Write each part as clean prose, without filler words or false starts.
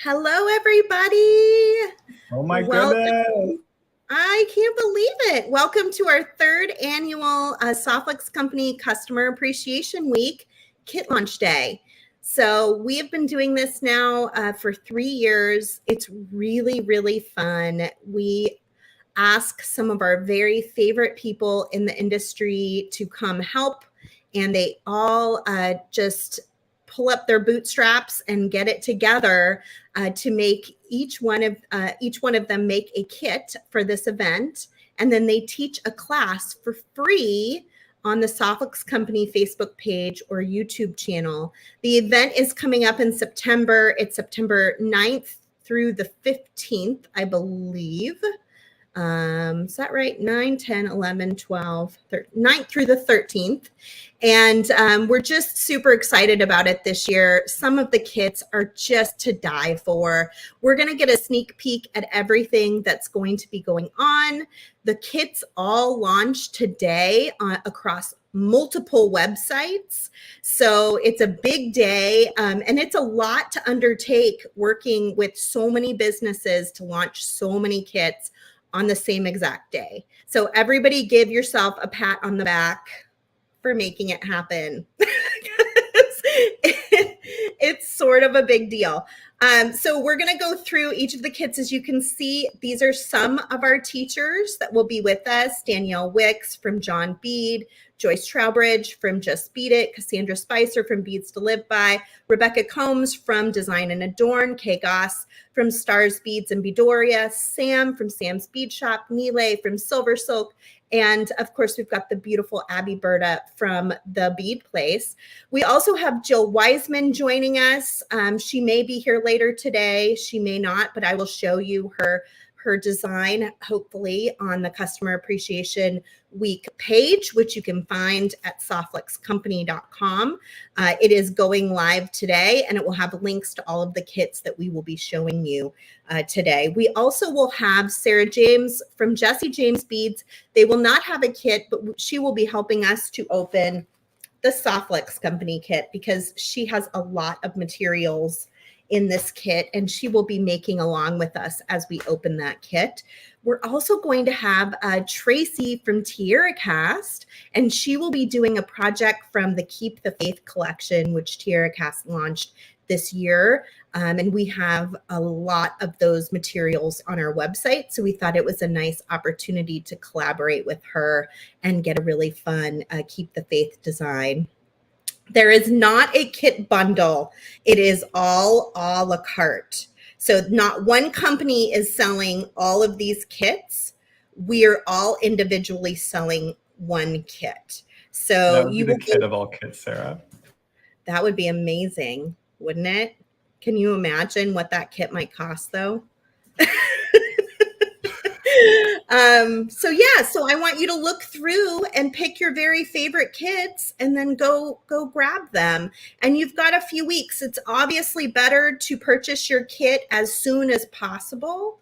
Hello, everybody. Oh my Welcome. goodness. I can't believe it. Welcome to our third annual Softlex Company Customer Appreciation Week Kit Launch Day. So we have been doing this now for 3 years. It's really, really fun. We ask some of our very favorite people in the industry to come help, and they all just pull up their bootstraps and get it together to make each one of them make a kit for this event, and then they teach a class for free on the Softlex Company Facebook page or YouTube channel. The event is coming up in September. It's September 9th through the 15th, I believe. Is that right? 9, 10, 11, 12, 9th through the 13th. And we're just super excited about it this year. Some of the kits are just to die for. We're going to get a sneak peek at everything that's going to be going on. The kits all launch today across multiple websites. So it's a big day, and it's a lot to undertake working with so many businesses to launch so many kits on the same exact day. So everybody give yourself a pat on the back for making it happen. It's sort of a big deal. So we're going to go through each of the kits. As you can see, these are some of our teachers that will be with us. Danielle Wicks from John Bead, Joyce Trowbridge from Just Beat It, Cassandra Spicer from Beads to Live By, Rebecca Combs from Design and Adorn, Kay Goss from Stars Beads and Boria, Sam from Sam's Bead Shop, Nile from Silver Silk, and of course, we've got the beautiful Abby Berta from the Bead Place. We also have Jill Wiseman joining us. She may be here later today. She may not, but I will show you her design, hopefully, on the Customer Appreciation Week page, which you can find at softlexcompany.com. It is going live today, and it will have links to all of the kits that we will be showing you today. We also will have Sarah James from Jesse James Beads. They will not have a kit, but she will be helping us to open the Softlex Company kit because she has a lot of materials in this kit, and she will be making along with us as we open that kit. We're also going to have Tracy from Tierra Cast, and she will be doing a project from the Keep the Faith collection, which Tierra Cast launched this year. And we have a lot of those materials on our website. So we thought it was a nice opportunity to collaborate with her and get a really fun Keep the Faith design. There is not a kit bundle. It is all a la carte. So not one company is selling all of these kits. We are all individually selling one kit. So That would be the kit of all kits, Sarah. That would be amazing, wouldn't it? Can you imagine what that kit might cost, though? So I want you to look through and pick your very favorite kits and then go grab them. And you've got a few weeks. It's obviously better to purchase your kit as soon as possible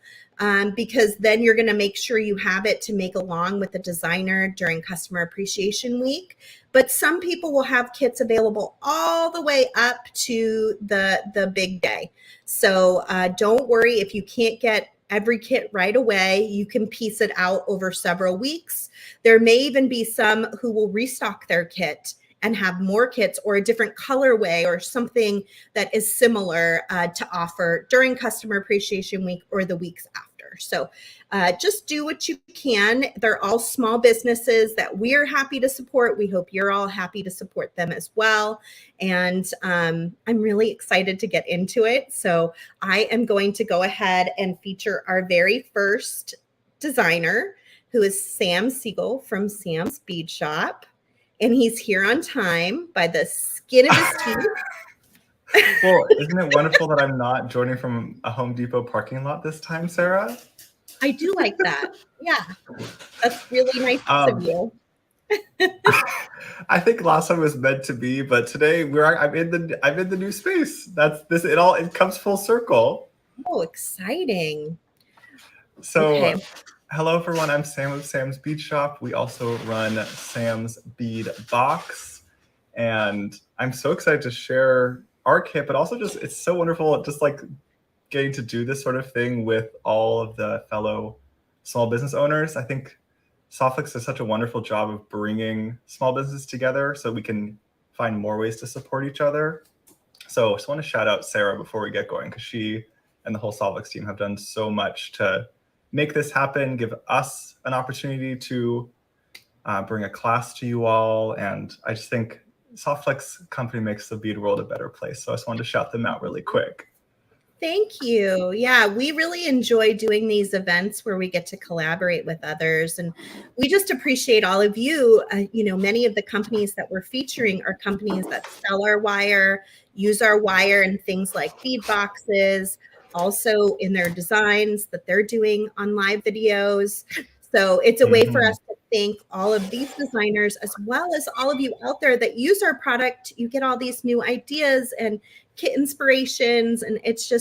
because then you're going to make sure you have it to make along with the designer during Customer Appreciation Week. But some people will have kits available all the way up to the big day. So don't worry if you can't get every kit right away. You can piece it out over several weeks. There may even be some who will restock their kit and have more kits or a different colorway or something that is similar to offer during Customer Appreciation Week or the weeks after. So just do what you can. They're all small businesses that we're happy to support. We hope you're all happy to support them as well. And I'm really excited to get into it. So I am going to go ahead and feature our very first designer, who is Sam Siegel from Sam's Bead Shop. And he's here on time by the skin of his teeth. Well, isn't it wonderful that I'm not joining from a Home Depot parking lot this time, Sarah? I do like that. Yeah, that's really nice of you. I think last time was meant to be, but today I'm in the new space. It comes full circle. Oh, exciting. So okay. Hello everyone, I'm Sam of Sam's Bead Shop. We also run Sam's Bead Box, and I'm so excited to share our kit, but also it's so wonderful just like getting to do this sort of thing with all of the fellow small business owners. I think Softflix does such a wonderful job of bringing small businesses together so we can find more ways to support each other. So I just want to shout out Sarah before we get going, because she and the whole Softflix team have done so much to make this happen, give us an opportunity to bring a class to you all. And I just think Softflix company makes the bead world a better place. So I just wanted to shout them out really quick. Thank you. Yeah, we really enjoy doing these events where we get to collaborate with others. And we just appreciate all of you. Many of the companies that we're featuring are companies that sell our wire, use our wire in things like bead boxes, also in their designs that they're doing on live videos. So it's a way for us to thank all of these designers, as well as all of you out there that use our product. You get all these new ideas and kit inspirations, and it's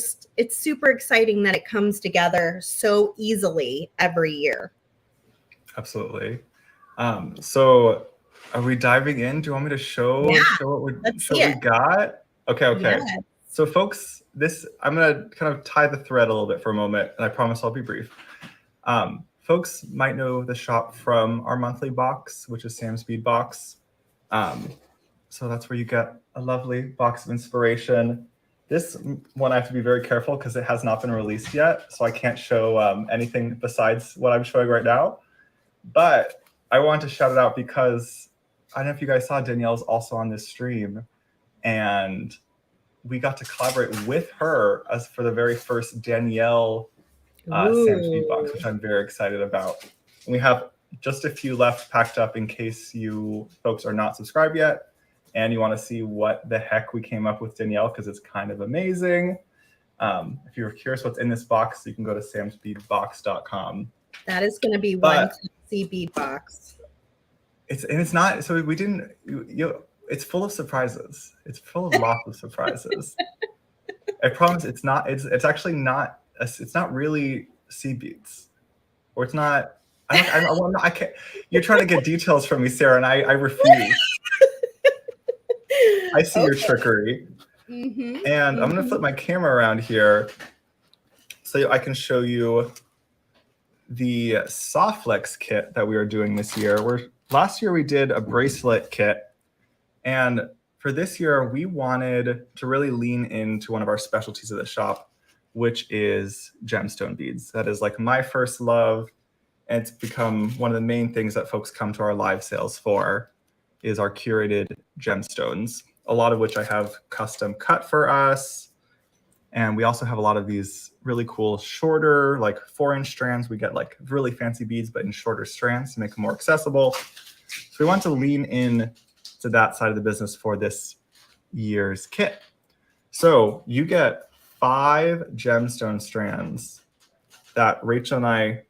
super exciting that it comes together so easily every year. Absolutely. So are we diving in? Do you want me to show what we got? Okay. Yeah. So folks, I'm gonna kind of tie the thread a little bit for a moment, and I promise I'll be brief. Folks might know the shop from our monthly box, which is Sam's Bead Box. So that's where you get a lovely box of inspiration. This one I have to be very careful because it has not been released yet, so I can't show anything besides what I'm showing right now. But I want to shout it out because I don't know if you guys saw, Danielle's also on this stream, and we got to collaborate with her as for the very first Danielle Sam's Bead Box, which I'm very excited about. And we have just a few left packed up in case you folks are not subscribed yet and you want to see what the heck we came up with Danielle, because it's kind of amazing. If you're curious what's in this box, you can go to samsbeadbox.com. That is going to be one fancy bead box. It's not, so we didn't, it's full of surprises. It's full of lots of surprises. I promise it's actually not, it's not really seed beads, or it's not, I can't, you're trying to get details from me, Sarah, and I refuse. I see your trickery. And I'm going to flip my camera around here so I can show you the Softflix kit that we are doing this year. Last year we did a bracelet kit, and for this year we wanted to really lean into one of our specialties of the shop, which is gemstone beads. That is like my first love, and it's become one of the main things that folks come to our live sales for, is our curated gemstones, a lot of which I have custom cut for us. And we also have a lot of these really cool shorter, like 4-inch strands. We get like really fancy beads, but in shorter strands to make them more accessible. So we want to lean in to that side of the business for this year's kit. So you get 5 gemstone strands that Rachel and I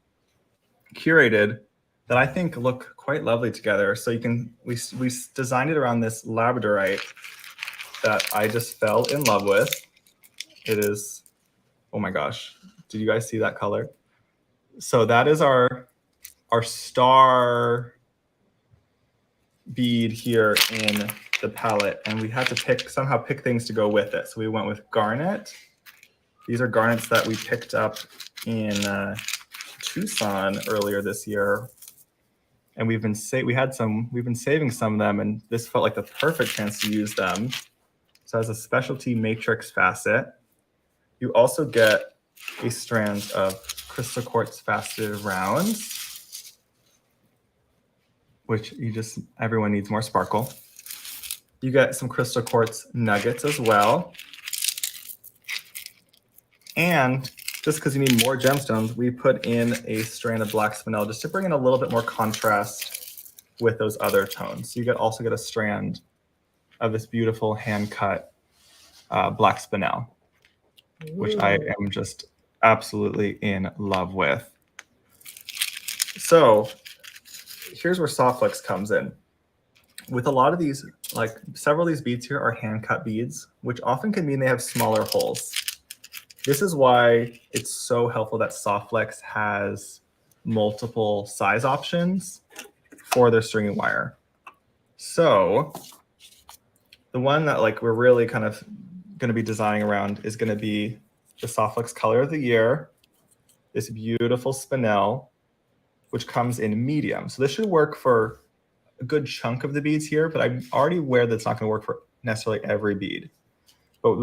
curated that I think look quite lovely together. So we designed it around this labradorite that I just fell in love with. It is, oh my gosh, did you guys see that color? So that is our star bead here in the palette, and we had to somehow pick things to go with it. So we went with garnet. These are garnets that we picked up in Tucson earlier this year, and we've been saving some of them, and this felt like the perfect chance to use them. So as a specialty matrix facet, you also get a strand of crystal quartz faceted rounds, which everyone needs more sparkle. You get some crystal quartz nuggets as well. And just because you need more gemstones, we put in a strand of black spinel just to bring in a little bit more contrast with those other tones. So you also get a strand of this beautiful hand-cut black spinel, which I am just absolutely in love with. So here's where Softflix comes in. With a lot of these, like several of these beads here are hand-cut beads, which often can mean they have smaller holes. This is why it's so helpful that Softflix has multiple size options for their stringing wire. So the one that we're really kind of going to be designing around is going to be the Softflex color of the year, this beautiful spinel, which comes in medium. So this should work for a good chunk of the beads here, but I'm already aware that it's not going to work for necessarily every bead. But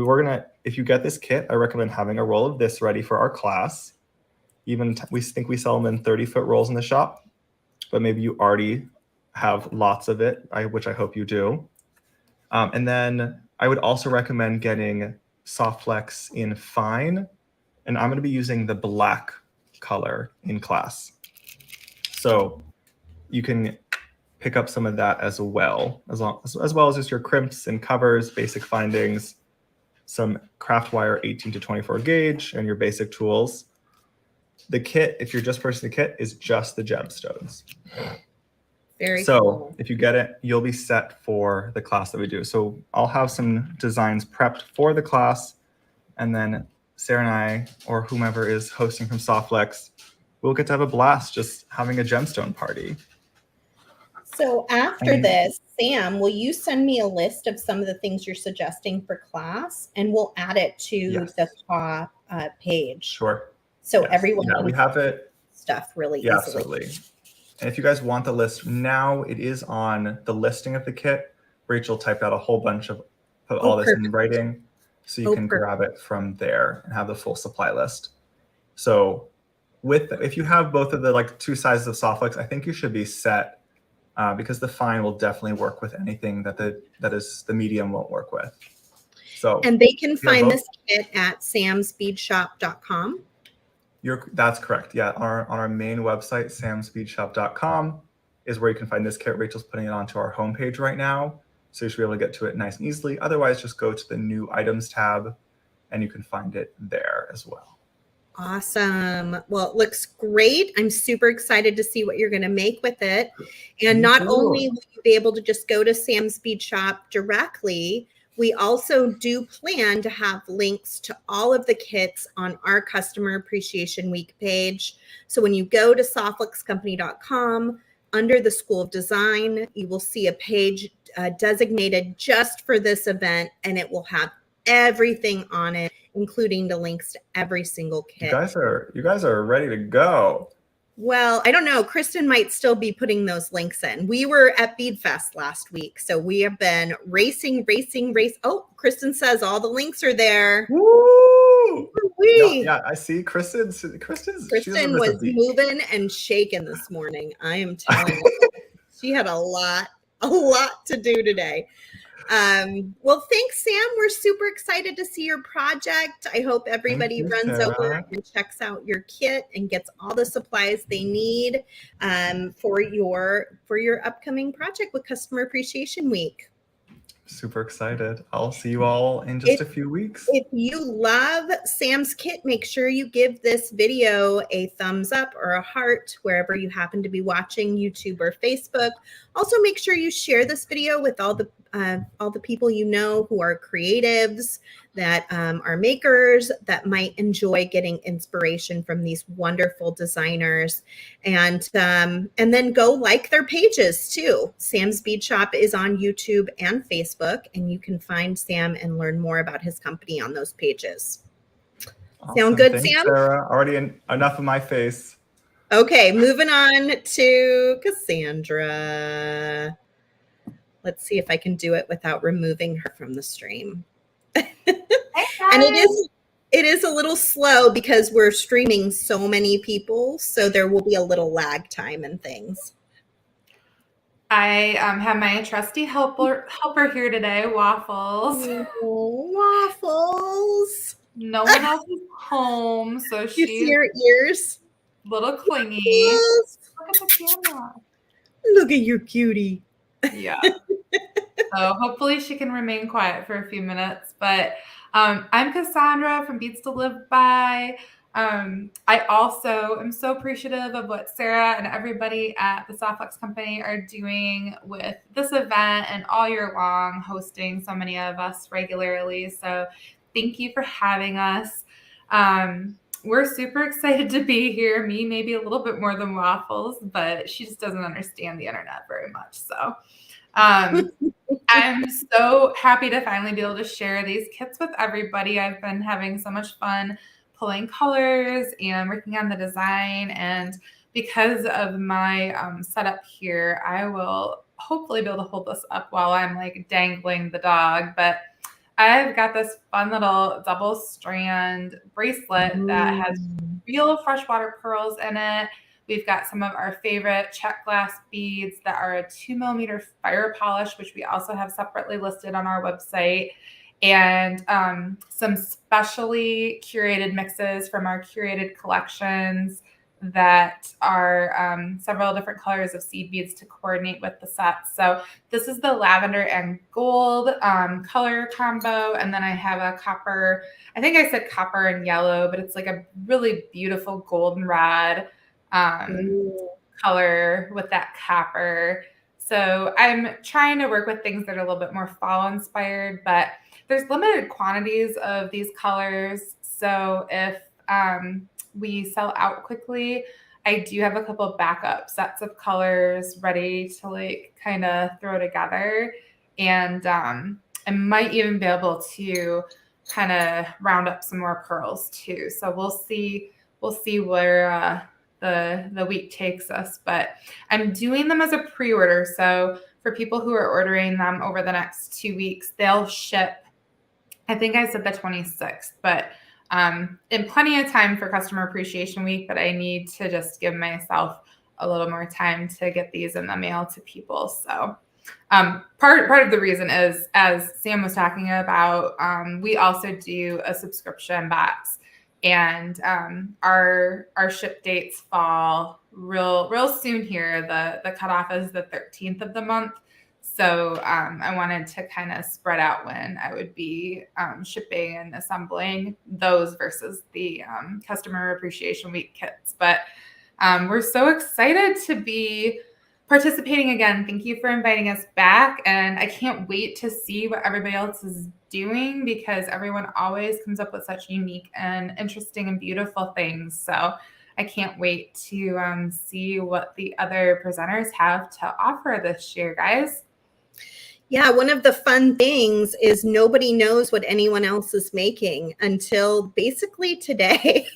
if you get this kit, I recommend having a roll of this ready for our class. Even we think we sell them in 30-foot rolls in the shop, but maybe you already have lots of it, which I hope you do. And then I would also recommend getting Softflex in fine, and I'm going to be using the black color in class. So you can pick up some of that as well, as well as just your crimps and covers, basic findings, some craft wire 18 to 24 gauge, and your basic tools. The kit, if you're just purchasing the kit, is just the gemstones. Very so cool. If you get it, you'll be set for the class that we do. So I'll have some designs prepped for the class, and then Sarah and I, or whomever is hosting from Softflex, we'll get to have a blast just having a gemstone party. So after this, Sam, will you send me a list of some of the things you're suggesting for class, and we'll add it to the CAW page? Sure. So everyone we have it stuff really easily. Absolutely. And if you guys want the list now, it is on the listing of the kit. Rachel typed out a whole bunch of all this in writing, so you can grab it from there and have the full supply list. So if you have both of the two sizes of Softflex, I think you should be set, because the fine will definitely work with anything that is the medium won't work with. So and they can find this kit at samsbeadshop.com. That's correct. Yeah, on our main website, samsbeadshop.com, is where you can find this kit. Rachel's putting it onto our homepage right now, so you should be able to get to it nice and easily. Otherwise, just go to the new items tab, and you can find it there as well. Awesome. Well, it looks great. I'm super excited to see what you're going to make with it. And not only will you be able to just go to Sam's Bead Shop directly, we also do plan to have links to all of the kits on our Customer Appreciation Week page. So when you go to softflexcompany.com, under the School of Design, you will see a page designated just for this event, and it will have everything on it, including the links to every single kit. You guys are ready to go. Well, I don't know. Kristen might still be putting those links in. We were at Bead Fest last week, so we have been racing. Oh, Kristen says all the links are there. Woo! Yeah, I see. Kristen was moving and shaking this morning. I am telling you, she had a lot to do today. Well, thanks, Sam. We're super excited to see your project. I hope everybody runs over and checks out your kit and gets all the supplies they need for your upcoming project with Customer Appreciation Week. Super excited. I'll see you all in just a few weeks. If you love Sam's kit, make sure you give this video a thumbs up or a heart wherever you happen to be watching, YouTube or Facebook. Also, make sure you share this video with all the people you know who are creatives, that are makers, that might enjoy getting inspiration from these wonderful designers, and then go like their pages too. Sam's Bead Shop is on YouTube and Facebook, and you can find Sam and learn more about his company on those pages. Awesome. Sound good, Thanks, Sam? Sarah. Already enough of my face. Okay, moving on to Cassandra. Let's see if I can do it without removing her from the stream. And it is a little slow because we're streaming so many people, so there will be a little lag time and things. I have my trusty helper here today, Waffles. Oh, Waffles. No one else is home, so she's you see her ears? A little clingy. Yes. Look at the camera. Look at your cutie. Yeah. So hopefully she can remain quiet for a few minutes. But I'm Cassandra from Beads to Live By. I also am so appreciative of what Sarah and everybody at the Softflex Company are doing with this event and all year long, hosting so many of us regularly. So thank you for having us. We're super excited to be here. Me, maybe a little bit more than Waffles, but she just doesn't understand the internet very much. So I'm so happy to finally be able to share these kits with everybody. I've been having so much fun pulling colors and working on the design. And because of my setup here, I will hopefully be able to hold this up while I'm like dangling the dog. But I've got this fun little double strand bracelet that has real freshwater pearls in it. We've got some of our favorite check glass beads that are a 2mm fire polish, which we also have separately listed on our website, and some specially curated mixes from our curated collections that are several different colors of seed beads to coordinate with the set. So this is the lavender and gold color combo. And then I have a copper, I think I said copper and yellow, but it's like a really beautiful goldenrod color with that copper. So I'm trying to work with things that are a little bit more fall inspired, but there's limited quantities of these colors. So if we sell out quickly, I do have a couple of backup sets of colors ready to like kind of throw together. And I might even be able to kind of round up some more pearls too. So we'll see where the week takes us, but I'm doing them as a pre-order. So for people who are ordering them over the next 2 weeks, they'll ship, I think I said the 26th, but in plenty of time for Customer Appreciation Week, but I need to just give myself a little more time to get these in the mail to people. So part of the reason is, as Sam was talking about, we also do a subscription box, and our ship dates fall real soon here. The cutoff is the 13th of the month. So I wanted to kind of spread out when I would be shipping and assembling those versus the Customer Appreciation Week kits. But we're so excited to be participating again. Thank you for inviting us back. And I can't wait to see what everybody else is doing, because everyone always comes up with such unique and interesting and beautiful things. So I can't wait to see what the other presenters have to offer this year, guys. Yeah, one of the fun things is nobody knows what anyone else is making until basically today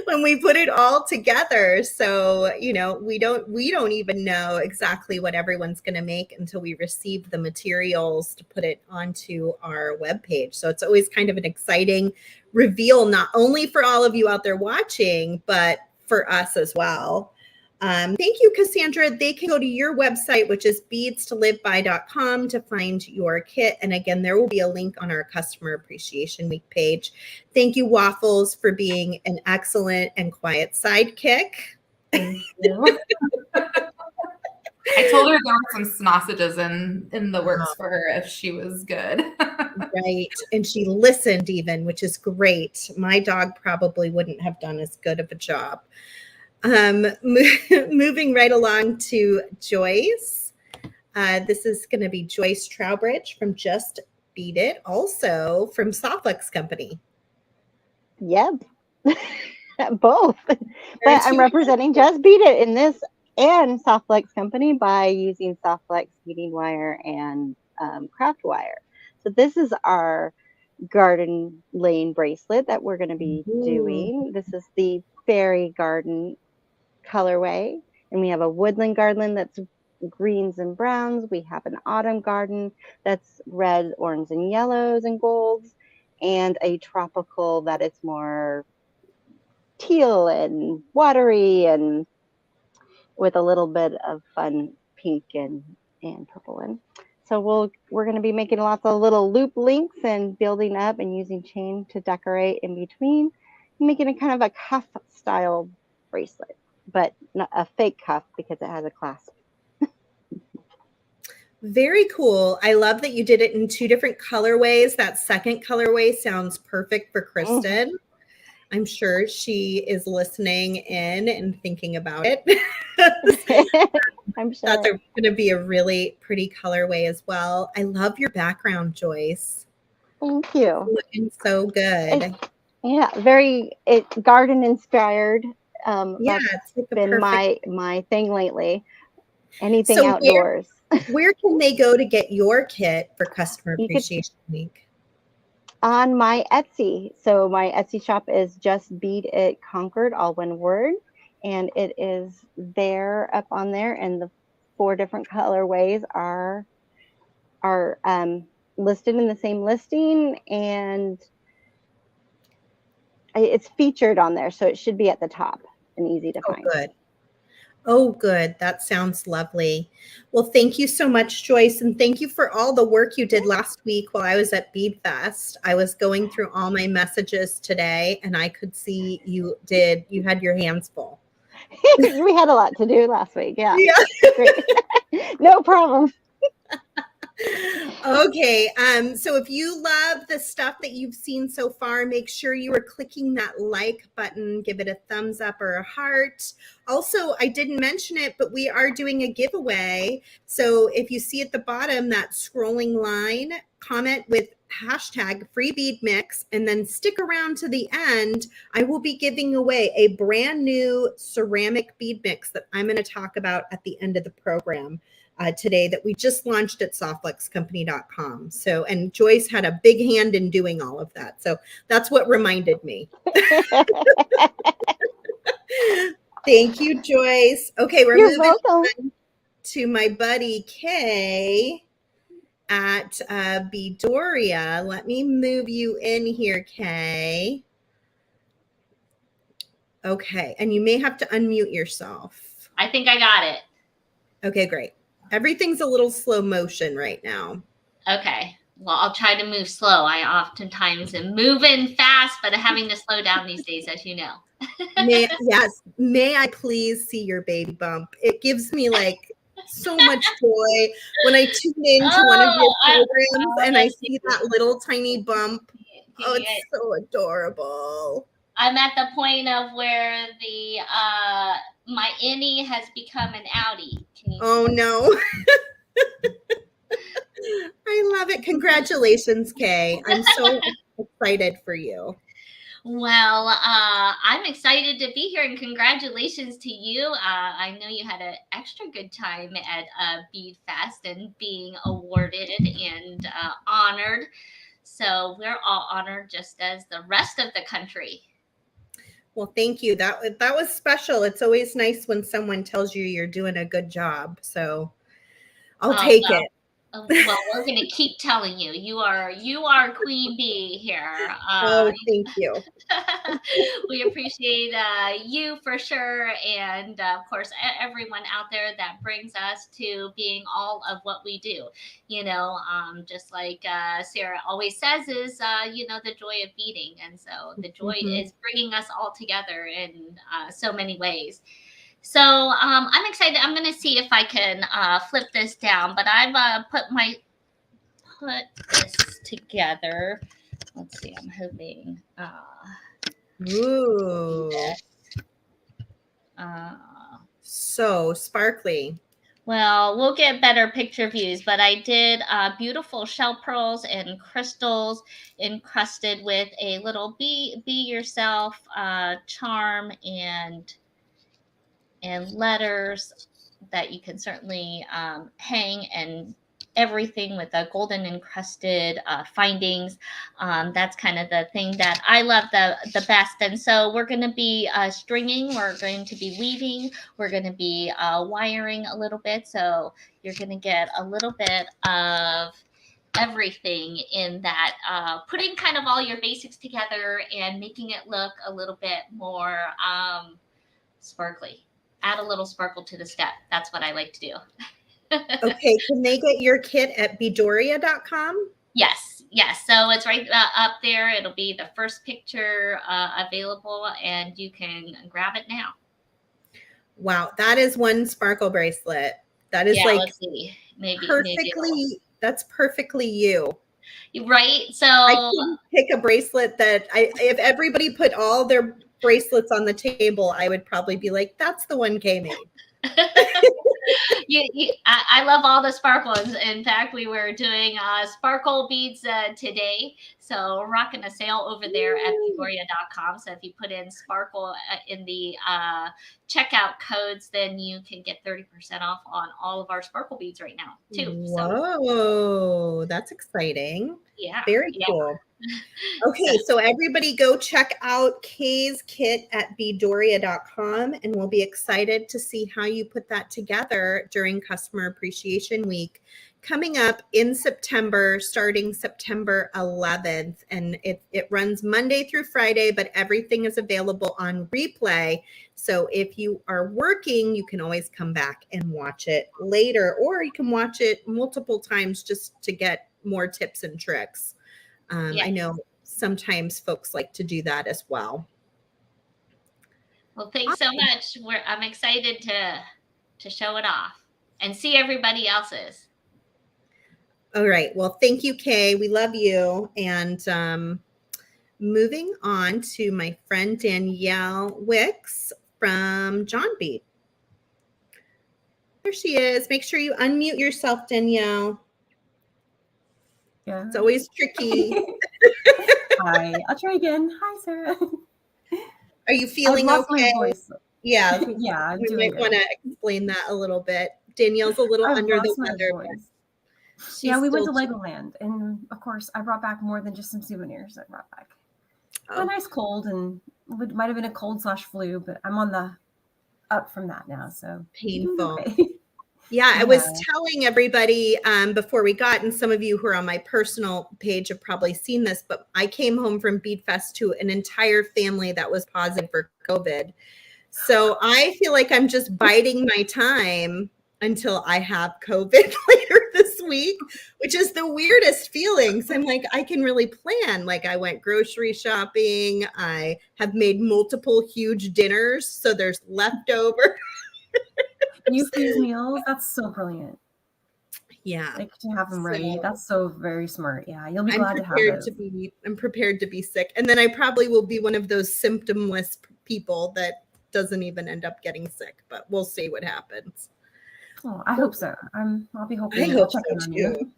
when we put it all together. So, you know, we don't even know exactly what everyone's going to make until we receive the materials to put it onto our webpage. So it's always kind of an exciting reveal, not only for all of you out there watching, but for us as well. Thank you, Cassandra. They can go to your website, which is beadstoliveby.com, to find your kit. And again, there will be a link on our Customer Appreciation Week page. Thank you, Waffles, for being an excellent and quiet sidekick. Thank you. I told her there were some sausages in the works for her if she was good. Right. And she listened even, which is great. My dog probably wouldn't have done as good of a job. Moving right along to Joyce. This is going to be Joyce Trowbridge from Just Bead It, also from Softflex Company. Yep, both. But I'm representing Just Bead It in this and Softflex Company by using Softflex heating wire and craft wire. So this is our garden lane bracelet that we're going to be doing. This is the fairy garden colorway, and we have a woodland garden that's greens and browns. We have an autumn garden that's red, orange, and yellows and golds, and a tropical that is more teal and watery and with a little bit of fun pink and purple in. So we're going to be making lots of little loop links and building up and using chain to decorate in between, making it kind of a cuff style bracelet, but not a fake cuff because it has a clasp. Very cool. I love that you did it in 2 different colorways. That second colorway sounds perfect for Kristen. I'm sure she is listening in and thinking about it. I'm sure. That's going to be a really pretty colorway as well. I love your background, Joyce. Thank you. Looking so good. Very garden inspired. Yeah, that's been my thing lately. Anything So outdoors. where can they go to get your kit for Customer You could- Appreciation Week? On my Etsy. So my Etsy shop is Just Bead It Conquered, all one word. And it is there up on there. And the 4 different colorways are listed in the same listing. And it's featured on there. So it should be at the top and easy to find. Good. Oh, good. That sounds lovely. Well, thank you so much, Joyce. And thank you for all the work you did last week while I was at Bead Fest. I was going through all my messages today and I could see you had your hands full. We had a lot to do last week. Yeah. Yeah. No problem. Okay, so if you love the stuff that you've seen so far, make sure you are clicking that like button, give it a thumbs up or a heart. Also, I didn't mention it, but we are doing a giveaway. So if you see at the bottom that scrolling line, comment with hashtag free bead mix and then stick around to the end. I will be giving away a brand new ceramic bead mix that I'm going to talk about at the end of the program. Today that we just launched at softluxcompany.com. So, and Joyce had a big hand in doing all of that. So that's what reminded me. Thank you, Joyce. Okay, we're moving on to my buddy Kay at Beadoria. Let me move you in here, Kay. Okay, and you may have to unmute yourself. I think I got it. Okay, great. Everything's a little slow motion right now. Okay. Well, I'll try to move slow. I oftentimes am moving fast, but having to slow down these days, as you know. May I please see your baby bump? It gives me like so much joy when I tune into one of your programs and I see that little tiny bump. Oh, it's so adorable. I'm at the point of where my innie has become an outie. Oh no. I love it. Congratulations, Kay. I'm so excited for you. Well, I'm excited to be here and congratulations to you. I know you had an extra good time at Bead Fest and being awarded and honored. So we're all honored just as the rest of the country. Well, thank you. That was special. It's always nice when someone tells you you're doing a good job. So I'll take it. Well, we're going to keep telling you. You are Queen Bee here. Thank you. We appreciate you for sure. And of course, everyone out there that brings us to being all of what we do. You know, just like Sarah always says is, the joy of beading. And so the joy is bringing us all together in so many ways. So I'm excited. I'm going to see if I can flip this down, but I've put this together. Let's see. I'm hoping. Ooh. So sparkly. Well, we'll get better picture views, but I did beautiful shell pearls and crystals encrusted with a little be yourself charm and letters that you can certainly hang, and everything with the golden encrusted findings. That's kind of the thing that I love the best. And so we're going to be stringing, we're going to be weaving, we're going to be wiring a little bit. So you're going to get a little bit of everything in that, putting kind of all your basics together and making it look a little bit more sparkly. Add a little sparkle to the step. That's what I like to do. Okay. Can they get your kit at beadoria.com? Yes. So it's right up there. It'll be the first picture available, and you can grab it now. Wow. That is one sparkle bracelet. That is let's see. Maybe that's perfectly you. Right. So I couldn't pick a bracelet that if everybody put all their bracelets on the table, I would probably be like, that's the one Kay made. I love all the sparkles. In fact, we were doing sparkle beads today. So we're rocking a sale over there at Boria.com. So if you put in sparkle in the checkout codes, then you can get 30% off on all of our sparkle beads right now too. Whoa, that's exciting. Yeah. Very cool. Okay, so everybody go check out Kay's kit at beadoria.com, and we'll be excited to see how you put that together during Customer Appreciation Week coming up in September, starting September 11th. And it runs Monday through Friday, but everything is available on replay. So if you are working, you can always come back and watch it later, or you can watch it multiple times just to get more tips and tricks. Yes. I know sometimes folks like to do that as well. Well, thanks so much. I'm excited to show it off and see everybody else's. All right. Well, thank you, Kay. We love you. And moving on to my friend Danielle Wicks from John Bead. There she is. Make sure you unmute yourself, Danielle. Yeah. It's always tricky. Hi. I'll try again. Hi, Sarah. Are you feeling okay? My voice. Yeah. Yeah, I'm we doing might want to explain that a little bit. Danielle's a little under the weather. Yeah, we went to Legoland, and of course, I brought back more than just some souvenirs. I brought back a nice cold, and it might have been a cold/flu, but I'm on the up from that now. So painful. Okay. Yeah, I was telling everybody before we got, and some of you who are on my personal page have probably seen this, but I came home from Bead Fest to an entire family that was positive for COVID. So I feel like I'm just biding my time until I have COVID later this week, which is the weirdest feelings. I'm like, I can really plan. Like I went grocery shopping. I have made multiple huge dinners. So there's leftover. You freeze meals? That's so brilliant. Yeah. Like to have them ready. That's so very smart. Yeah. You'll be glad to have it. I'm prepared to be sick. And then I probably will be one of those symptomless people that doesn't even end up getting sick, but we'll see what happens. Oh, I hope so. I'll be hoping. I hope so on too. You.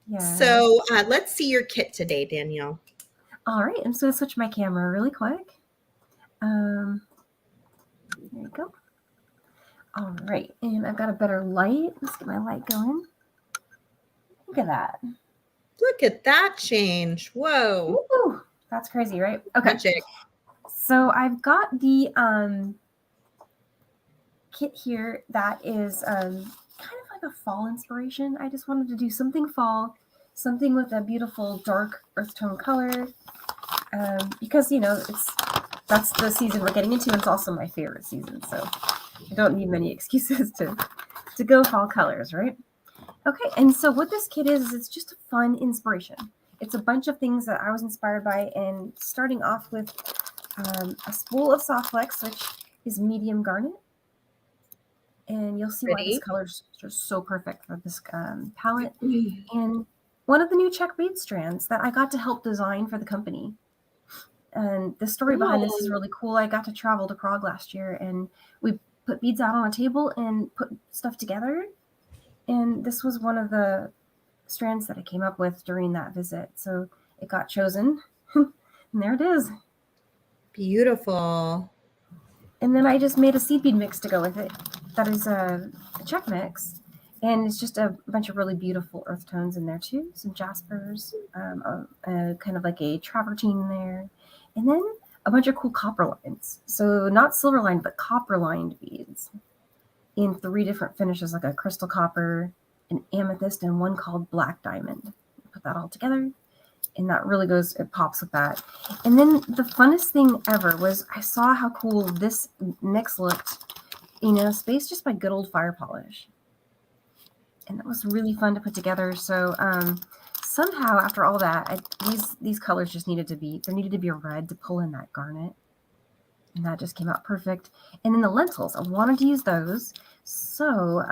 Yeah. So let's see your kit today, Danielle. All right. I'm just going to switch my camera really quick. There you go. All right, and I've got a better light. Let's get my light going. Look at that. Look at that change. Whoa. Ooh, that's crazy, right? Okay. Magic. So I've got the kit here that is kind of like a fall inspiration. I just wanted to do something fall, something with a beautiful dark earth tone color, because, you know, that's the season we're getting into, and it's also my favorite season, so I don't need many excuses to go fall colors, right? Okay, and so what this kit is it's just a fun inspiration. It's a bunch of things that I was inspired by, and starting off with a spool of soft flex, which is medium garnet. And you'll see why this color's just so perfect for this palette. And one of the new check bead strands that I got to help design for the company. And the story behind this is really cool. I got to travel to Prague last year, and we put beads out on a table and put stuff together. And this was one of the strands that I came up with during that visit. So it got chosen. And there it is. Beautiful. And then I just made a seed bead mix to go with it. That is a check mix. And it's just a bunch of really beautiful earth tones in there too. Some jaspers, kind of like a travertine in there. And then a bunch of cool copper lines. So not silver lined, but copper lined beads in 3 different finishes, like a crystal copper, an amethyst, and one called black diamond. Put that all together. And that really goes, it pops with that. And then the funnest thing ever was I saw how cool this mix looked in a space just by good old fire polish. And that was really fun to put together. So somehow after all that, these colors just needed to be a red to pull in that garnet. And that just came out perfect. And then the lentils, I wanted to use those. So,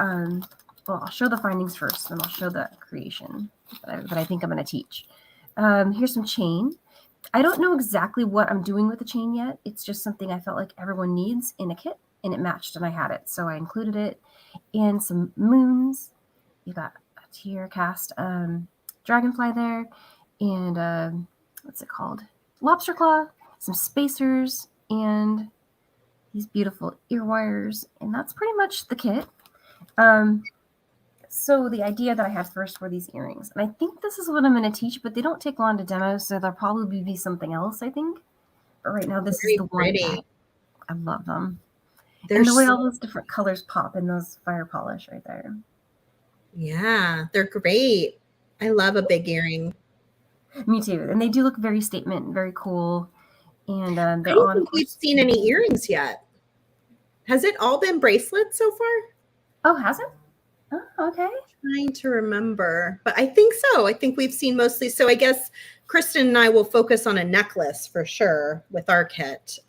well, I'll show the findings first, then I'll show the creation that I think I'm going to teach. Here's some chain. I don't know exactly what I'm doing with the chain yet. It's just something I felt like everyone needs in a kit, and it matched, and I had it. So I included it. and some moons. You got a tier cast dragonfly there, and what's it called? Lobster claw, some spacers, and these beautiful ear wires, and that's pretty much the kit. So the idea that I had first were these earrings, and I think this is what I'm going to teach, but they don't take long to demo, so there'll probably be something else, I think. But right now, this is the one that I love them. And the way all those different colors pop in those fire polish right there. Yeah, they're great. I love a big earring. Me too. And they do look very statement, very cool. And I don't think we've seen any earrings yet. Has it all been bracelets so far? Oh, has it? Oh, okay. Trying to remember, but I think so. I think we've seen mostly. So I guess Kristen and I will focus on a necklace for sure with our kit.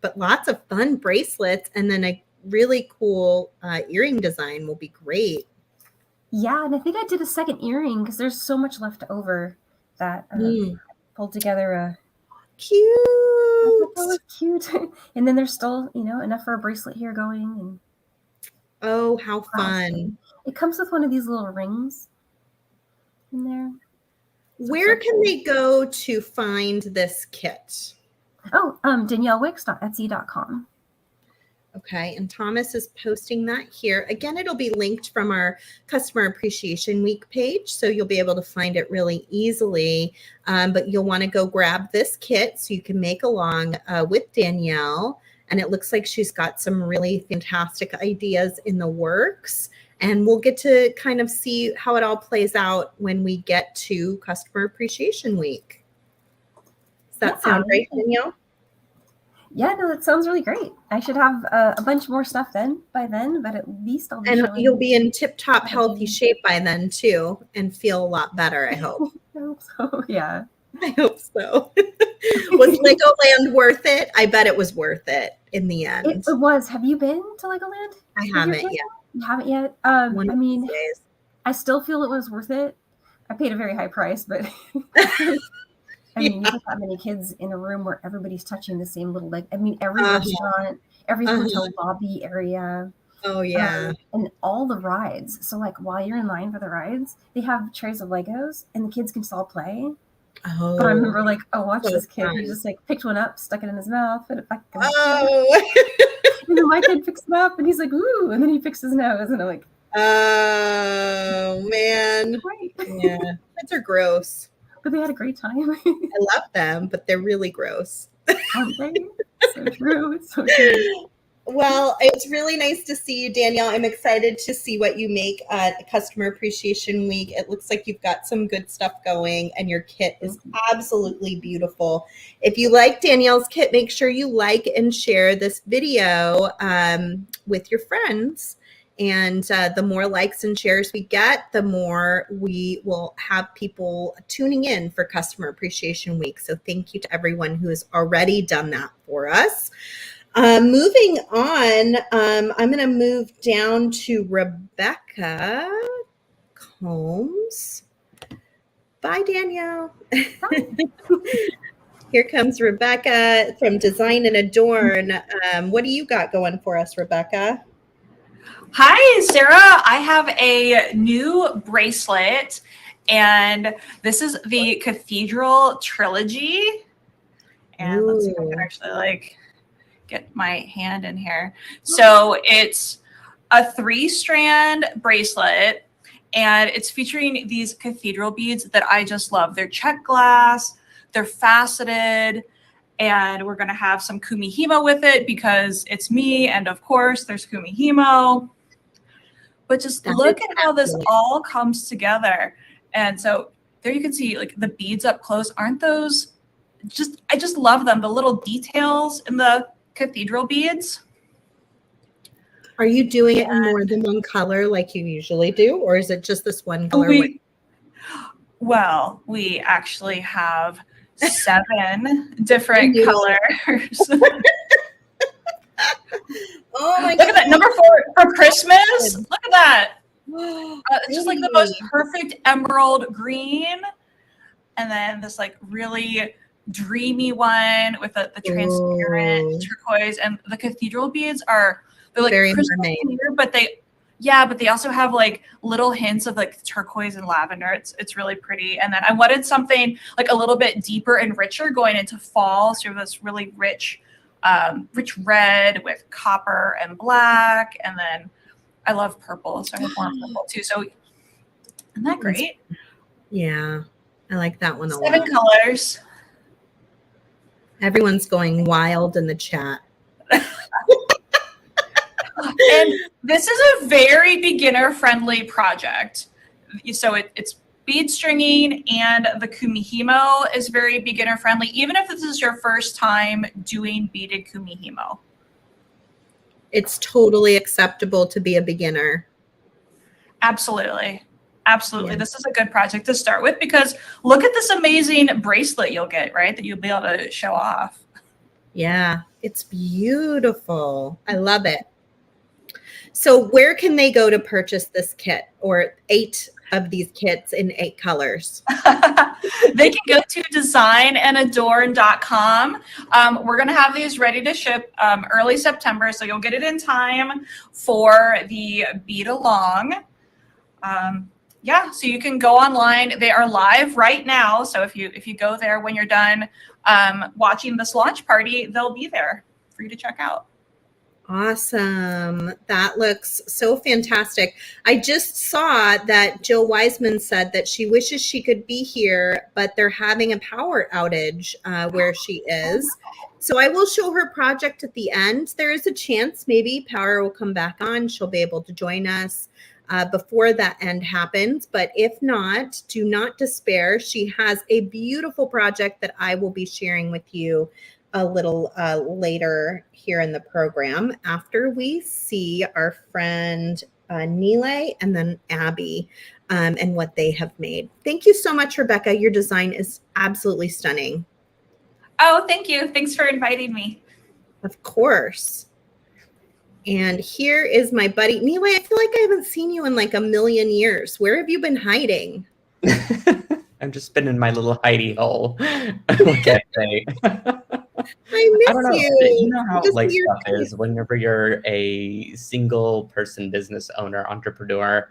But lots of fun bracelets, and then a really cool earring design will be great. Yeah, and I think I did a second earring because there's so much left over that pulled together a cute. That was cute. And then there's still, enough for a bracelet here going. And oh, how fun! It comes with one of these little rings in there. Where can they go to find this kit? Oh, DanielleWicks.etsy.com. Okay, and Thomas is posting that here. Again, it'll be linked from our Customer Appreciation Week page, so you'll be able to find it really easily. But you'll want to go grab this kit so you can make along with Danielle. And it looks like she's got some really fantastic ideas in the works. And we'll get to kind of see how it all plays out when we get to Customer Appreciation Week. Does that sound great, Danielle? Yeah, no, that sounds really great. I should have a bunch more stuff by then, but at least I'll be you'll be in tip-top healthy shape by then too, and feel a lot better, I hope. I hope so, yeah. I hope so. Was Legoland worth it? I bet it was worth it in the end. It was. Have you been to Legoland? I haven't yet. You haven't yet? I mean, I still feel it was worth it. I paid a very high price, but I mean, you put that many kids in a room where everybody's touching the same little leg. I mean, every restaurant, every hotel lobby area. Oh, yeah. And all the rides. So, like, while you're in line for the rides, they have trays of Legos, and the kids can still play. Oh. But I remember, like, watch this kid. He just, like, picked one up, stuck it in his mouth, put it back in his and then my kid picks it up, and he's like, ooh, and then he picks his nose, and I'm like, oh, man. Right. Yeah. Kids are gross. But they had a great time. I love them, but they're really gross. Aren't they? So true. It's so true. Well, it's really nice to see you, Danielle. I'm excited to see what you make at Customer Appreciation Week. It looks like you've got some good stuff going, and your kit is absolutely beautiful. If you like Danielle's kit, make sure you like and share this video with your friends. And the more likes and shares we get, the more we will have people tuning in for Customer Appreciation Week. So thank you to everyone who has already done that for us. Moving on, I'm going to move down to Rebecca Combs. Bye, Danielle. Here comes Rebecca from Design and Adorn. What do you got going for us, Rebecca? Hi, Sarah. I have a new bracelet, and this is the Cathedral Trilogy. And let's see if I can actually get my hand in here. So it's a 3-strand bracelet, and it's featuring these cathedral beads that I just love. They're check glass, they're faceted, and we're going to have some kumihimo with it because it's me, and of course there's kumihimo. But just look at how this all comes together. And so there you can see the beads up close. Aren't those I just love them. The little details in the cathedral beads. Are you doing it in more than one color like you usually do? Or is it just this one color? Well, we actually have 7 different colors. Oh my God. God. Look at that. Number 4 for Christmas. Look at that. It's just the most perfect emerald green. And then this really dreamy one with the transparent turquoise. And the cathedral beads they're very crystal mermaid. clear, but Yeah, but they also have like little hints of like turquoise and lavender. It's really pretty. And then I wanted something like a little bit deeper and richer going into fall. So this really rich, rich red with copper and black. And then I love purple, so I have more purple too. So isn't that great? Yeah, I like that one a 7 lot. colors. Everyone's going wild in the chat. And this is a very beginner-friendly project. So it's bead stringing, and the kumihimo is very beginner-friendly, even if this is your first time doing beaded kumihimo. It's totally acceptable to be a beginner. Absolutely. Absolutely. Yeah. This is a good project to start with, because look at this amazing bracelet you'll get, right? That you'll be able to show off. Yeah, it's beautiful. I love it. So where can they go to purchase this kit, or 8 of these kits in 8 colors? They can go to designandadorn.com. We're going to have these ready to ship early September, so you'll get it in time for the Bead Along. Yeah, so you can go online. They are live right now, so if you go there when you're done watching this launch party, they'll be there for you to check out. Awesome. That looks so fantastic. I just saw that Jill Wiseman said that she wishes she could be here, but they're having a power outage where she is. So I will show her project at the end. There is a chance maybe power will come back on. She'll be able to join us before that end happens. But if not, do not despair. She has a beautiful project that I will be sharing with you a little later here in the program, after we see our friend Nile and then Abby and what they have made. Thank you so much, Rebecca. Your design is absolutely stunning. Oh, thank you. Thanks for inviting me. Of course. And here is my buddy. Nile, I feel like I haven't seen you in like a million years. Where have you been hiding? I've just been in my little hidey hole. Like I say. I miss don't know. you. You know how Just like your stuff is whenever you're a single person business owner, entrepreneur,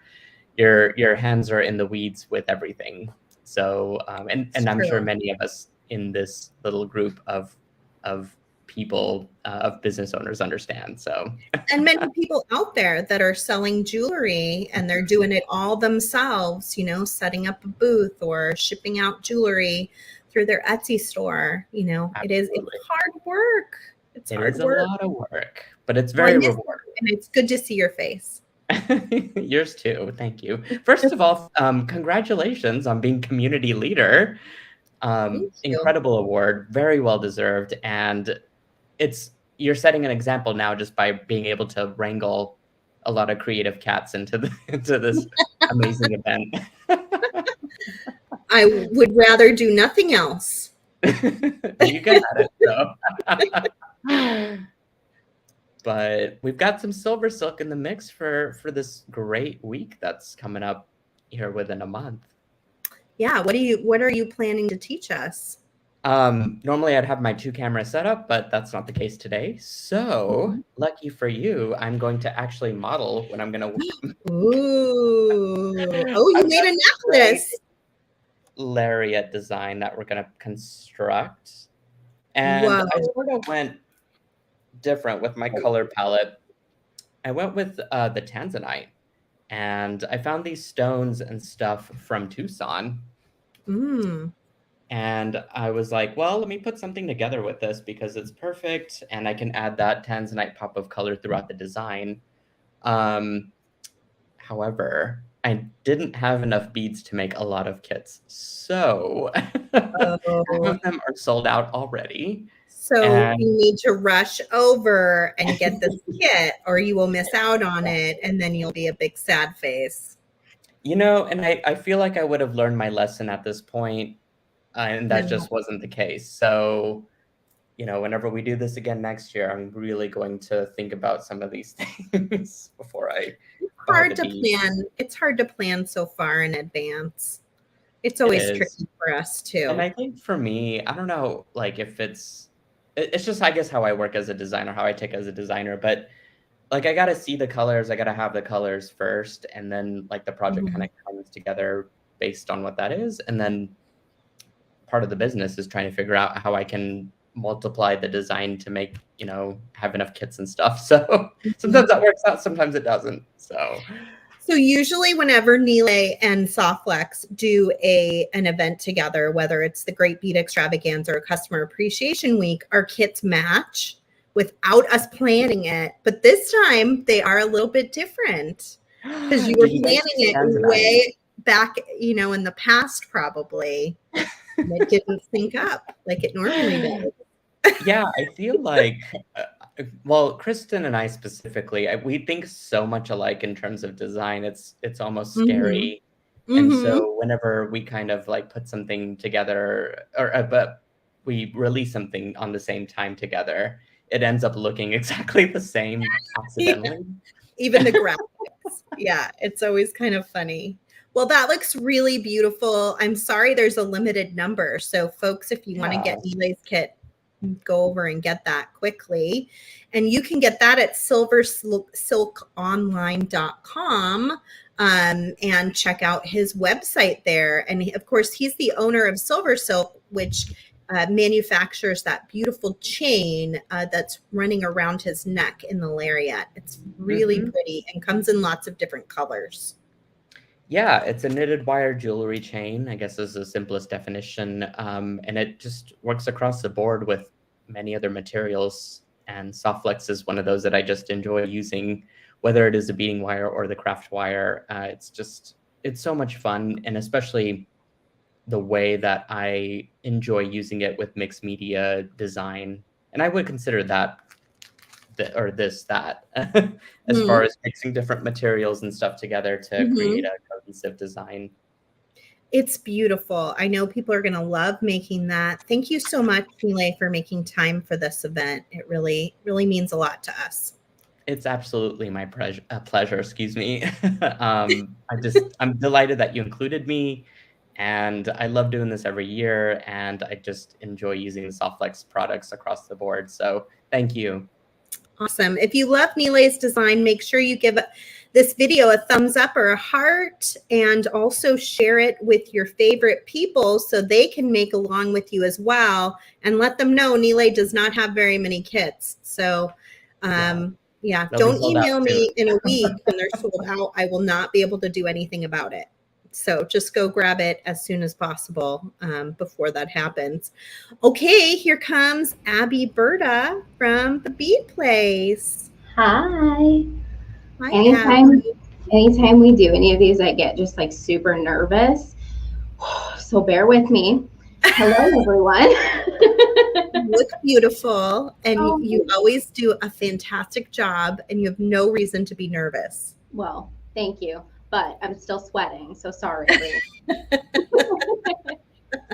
your hands are in the weeds with everything. So and I'm true. sure many of us in this little group of people of business owners understand. So and many people out there that are selling jewelry and they're doing it all themselves, you know, setting up a booth or shipping out jewelry through their Etsy store. You know, it's hard work. It is a lot of work, but it's very rewarding. And it's good to see your face. Yours too. Thank you. First of all, congratulations on being community leader. Incredible award, very well deserved. And you're setting an example now just by being able to wrangle a lot of creative cats into this amazing event. I would rather do nothing else. You got it, though. But we've got some silver silk in the mix for this great week that's coming up here within a month. Yeah, what are you planning to teach us? Normally I'd have my 2-camera setup, but that's not the case today. So lucky for you, I'm going to actually model when I'm going to. Ooh! Oh, you made a necklace. Lariat design that we're going to construct, and Whoa. I sort of went different with my color palette. I went with the tanzanite, and I found these stones and stuff from Tucson. And I was like, well, let me put something together with this because it's perfect, and I can add that tanzanite pop of color throughout the design. However, I didn't have enough beads to make a lot of kits, so half of them are sold out already. So you need to rush over and get this kit, or you will miss out on it, and then you'll be a big sad face. You know, and I feel like I would have learned my lesson at this point, and that just wasn't the case. So, you know, whenever we do this again next year, I'm really going to think about some of these things before I. It's hard to plan so far in advance. It's always tricky for us too. And I think for me, I don't know, like if it's just, I guess, how I work as a designer, how I take as a designer, but like, I gotta see the colors, I gotta have the colors first, and then like the project kind of comes together based on what that is. And then part of the business is trying to figure out how I can multiply the design to make, you know, have enough kits and stuff. So sometimes that works out, sometimes it doesn't. So usually whenever Nile and Softflex do an event together, whether it's the Great Bead Extravaganza or Customer Appreciation Week, our kits match without us planning it. But this time they are a little bit different because you were planning it way back, you know, in the past probably. And it didn't sync up like it normally does. Yeah, I feel like, well, Kristen and I specifically, we think so much alike in terms of design. It's almost scary. And so whenever we kind of like put something together, but we release something on the same time together, it ends up looking exactly the same accidentally. Yeah. Even the graphics. Yeah, it's always kind of funny. Well, that looks really beautiful. I'm sorry there's a limited number. So folks, if you want to get Nile's kit, go over and get that quickly. And you can get that at silversilkonline.com and check out his website there. And of course, he's the owner of Silver Silk, which manufactures that beautiful chain that's running around his neck in the lariat. It's really pretty and comes in lots of different colors. Yeah, it's a knitted wire jewelry chain, I guess is the simplest definition. And it just works across the board with many other materials. And Softflex is one of those that I just enjoy using, whether it is the beading wire or the craft wire. It's so much fun. And especially the way that I enjoy using it with mixed media design. And I would consider that as far as mixing different materials and stuff together to create a cohesive design. It's beautiful. I know people are going to love making that. Thank you so much, Nile, for making time for this event. It really, really means a lot to us. It's absolutely my pleasure. Excuse me. I'm delighted that you included me, and I love doing this every year, and I just enjoy using the Softflex products across the board. So thank you. Awesome. If you love Nile's design, make sure you give this video a thumbs up or a heart, and also share it with your favorite people so they can make along with you as well, and let them know Nile does not have very many kits. So yeah, don't email me in a week when they're sold out. I will not be able to do anything about it. So just go grab it as soon as possible before that happens. Okay, here comes Abby Berta from the Bead Place. Hi. Hi, anytime we do any of these, I get just like super nervous. So bear with me. Hello, everyone. You look beautiful, and you always do a fantastic job, and you have no reason to be nervous. Well, thank you. But I'm still sweating, so sorry.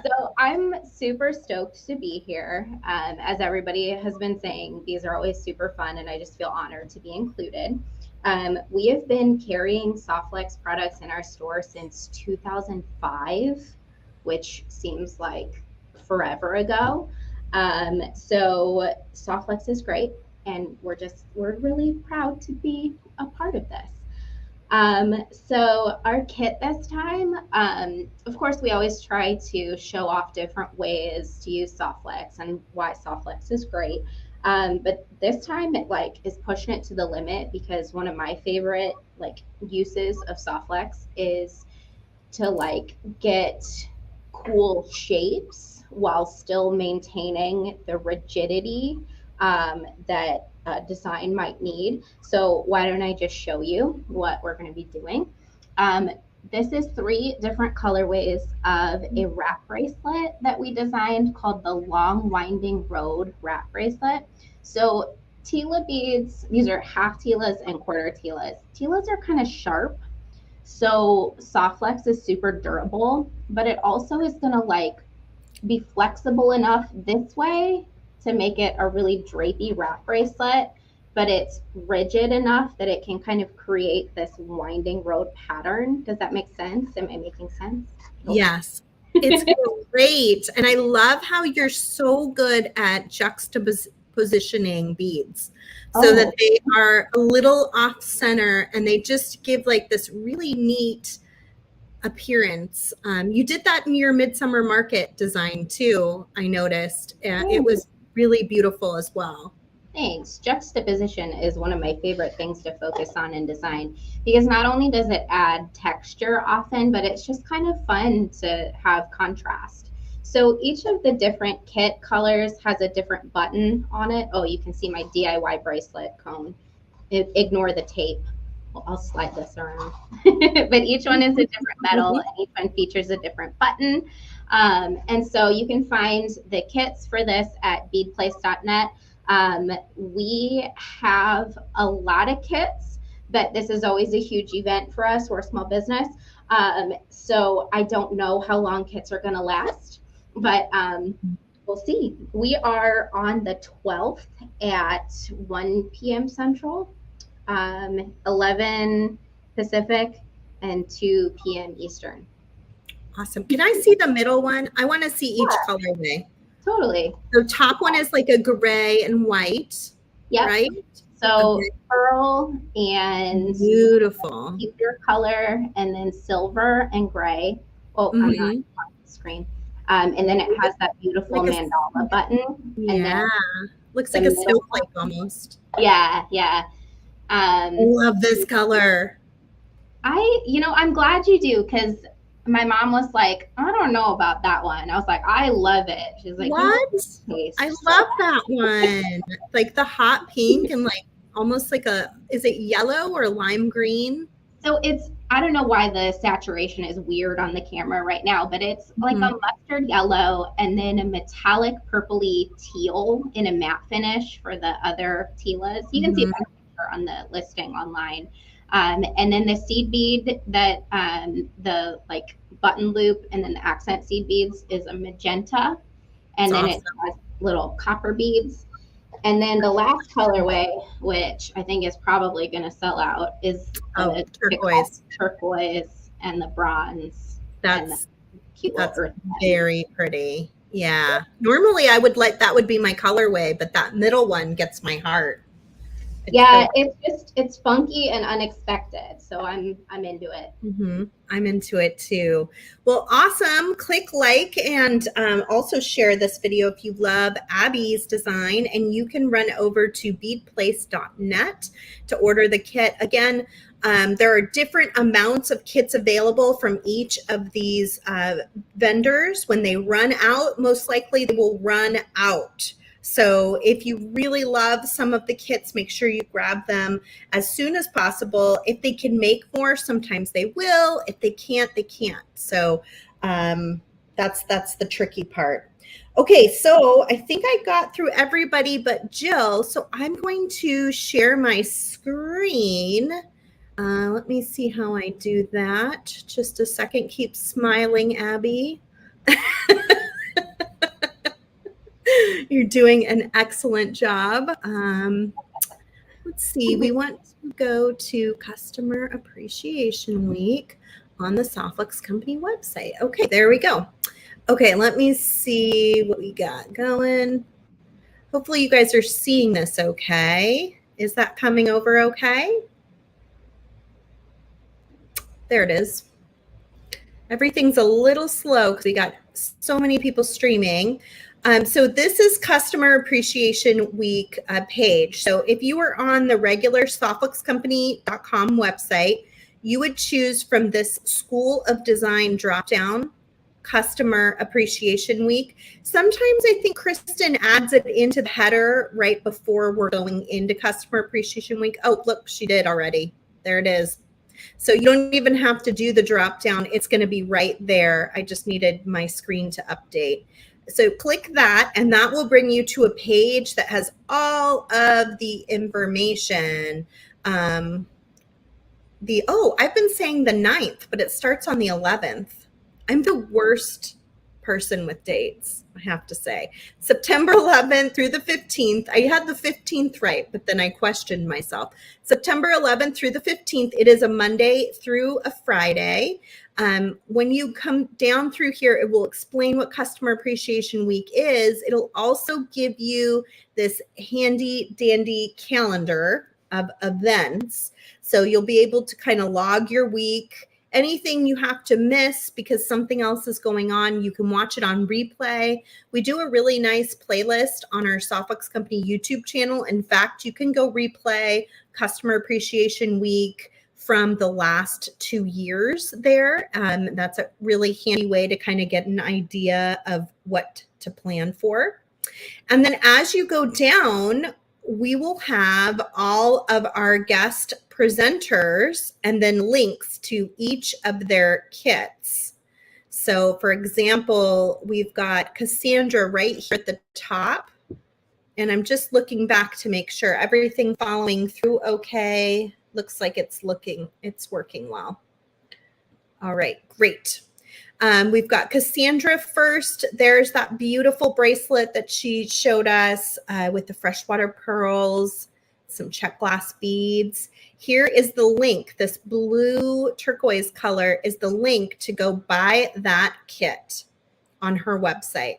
So I'm super stoked to be here. As everybody has been saying, these are always super fun, and I just feel honored to be included. We have been carrying Softflex products in our store since 2005, which seems like forever ago. So Softflex is great, and we're really proud to be a part of this. So our kit this time, of course, we always try to show off different ways to use Softflex and why Softflex is great. But this time it is pushing it to the limit, because one of my favorite uses of Softflex is to get cool shapes while still maintaining the rigidity that design might need. So why don't I just show you what we're going to be doing. This is 3 different colorways of a wrap bracelet that we designed called the Long Winding Road wrap bracelet. So Tila beads, these are half Tilas and quarter Tilas. Tilas are kind of sharp, so Softflex is super durable, but it also is going to be flexible enough this way to make it a really drapey wrap bracelet, but it's rigid enough that it can kind of create this winding road pattern. Does that make sense? Am I making sense? Yes, it's great. And I love how you're so good at positioning beads so that they are a little off center and they just give like this really neat appearance. You did that in your Midsummer Market design too, I noticed. It was really beautiful as well. Thanks. Juxtaposition is one of my favorite things to focus on in design because not only does it add texture often, but it's just kind of fun to have contrast. So each of the different kit colors has a different button on it. Oh, you can see my DIY bracelet cone. Ignore the tape. Well, I'll slide this around. But each one is a different metal and each one features a different button. And so you can find the kits for this at beadplace.net. We have a lot of kits, but this is always a huge event for us. We're a small business. So I don't know how long kits are going to last, but we'll see. We are on the 12th at 1 p.m. Central, 11 Pacific, and 2 p.m. Eastern. Awesome. Can I see the middle one? I want to see each colorway. Totally. The top one is like a gray and white. Yep. Right? So pearl and beautiful pewter color, and then silver and gray. Oh, I'm not on the screen. And then it has that beautiful like mandala button. Yeah. And then looks like a snowflake almost. Yeah, yeah. I love this color. I'm glad you do, because my mom was like, I don't know about that one. I was like, I love it. She's like, what? I love that one. Like the hot pink and like almost like is it yellow or lime green? So I don't know why the saturation is weird on the camera right now, but it's like a mustard yellow and then a metallic purpley teal in a matte finish for the other tealas. You can see that picture on the listing online. And then the seed bead that the like button loop and then the accent seed beads is a magenta. And then it has little copper beads. And then the last colorway, which I think is probably going to sell out, is turquoise and the bronze. That's cute. That's very pretty. Yeah. Normally I would that would be my colorway, but that middle one gets my heart. It's funky and unexpected, so I'm into it. I'm into it too. Well, awesome. Click like and also share this video if you love Abby's design, and you can run over to beadplace.net to order the kit. Again, there are different amounts of kits available from each of these vendors. When they run out, most likely they will run out. So if you really love some of the kits, make sure you grab them as soon as possible. If they can make more, sometimes they will. If they can't, they can't. So that's the tricky part. Okay, so I think I got through everybody but Jill. So I'm going to share my screen. Let me see how I do that. Just a second. Keep smiling, Abby. You're doing an excellent job. Let's see. We want to go to Customer Appreciation Week on the Softflex Company website. Okay, there we go. Okay, let me see what we got going. Hopefully you guys are seeing this okay. Is that coming over okay? There it is. Everything's a little slow because we got so many people streaming. So this is Customer Appreciation Week page. So if you were on the regular softflexcompany.com website, you would choose from this School of Design dropdown, Customer Appreciation Week. Sometimes I think Kristen adds it into the header right before we're going into Customer Appreciation Week. Oh, look, she did already. There it is. So you don't even have to do the drop down. It's going to be right there. I just needed my screen to update. So click that, and that will bring you to a page that has all of the information. I've been saying the 9th, but it starts on the 11th. I'm the worst person with dates, I have to say. September 11th through the 15th. I had the 15th right, but then I questioned myself. September 11th through the 15th. It is a Monday through a Friday. When you come down through here, it will explain what Customer Appreciation Week is. It'll also give you this handy dandy calendar of events. So you'll be able to kind of log your week. Anything you have to miss because something else is going on, you can watch it on replay. We do a really nice playlist on our Softflex Company YouTube channel. In fact, you can go replay Customer Appreciation Week from the last 2 years there. That's a really handy way to kind of get an idea of what to plan for. And then as you go down, we will have all of our guest presenters and then links to each of their kits. So for example, we've got Cassandra right here at the top. And I'm just looking back to make sure everything following through okay. Looks like it's working well. All right, great. We've got Cassandra first. There's that beautiful bracelet that she showed us with the freshwater pearls, some check glass beads. Here is the link. This blue turquoise color is the link to go buy that kit on her website.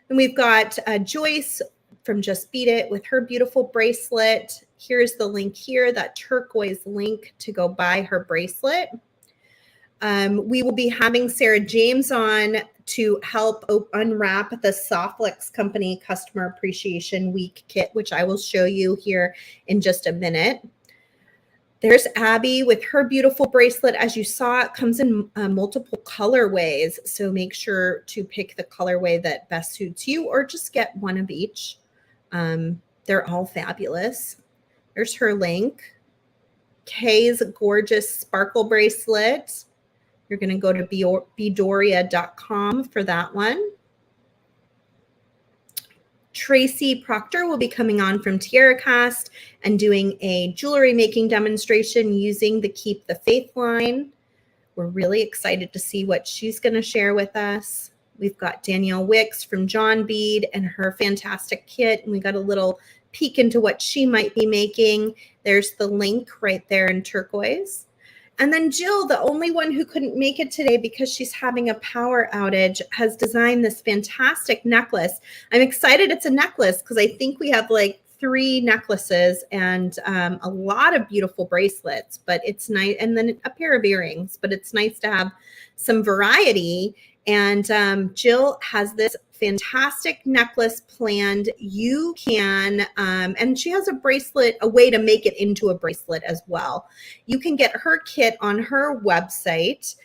And we've got Joyce from Just Bead It with her beautiful bracelet. Here's the link here, that turquoise link to go buy her bracelet. We will be having Sarah James on to help unwrap the Softflex Company Customer Appreciation Week kit, which I will show you here in just a minute. There's Abby with her beautiful bracelet. As you saw, it comes in multiple colorways, so make sure to pick the colorway that best suits you or just get one of each. They're all fabulous. There's her link. Kay's gorgeous sparkle bracelet. You're going to go to beadoria.com for that one. Tracy Proctor will be coming on from TierraCast and doing a jewelry making demonstration using the Keep the Faith line. We're really excited to see what she's going to share with us. We've got Danielle Wicks from John Bead and her fantastic kit. And we got a little peek into what she might be making. There's the link right there in turquoise. And then Jill, the only one who couldn't make it today because she's having a power outage, has designed this fantastic necklace. I'm excited it's a necklace because I think we have like 3 necklaces and a lot of beautiful bracelets, but it's nice. And then a pair of earrings, but it's nice to have some variety. And Jill has this fantastic necklace planned. You can, and she has a bracelet, a way to make it into a bracelet as well. You can get her kit on her website,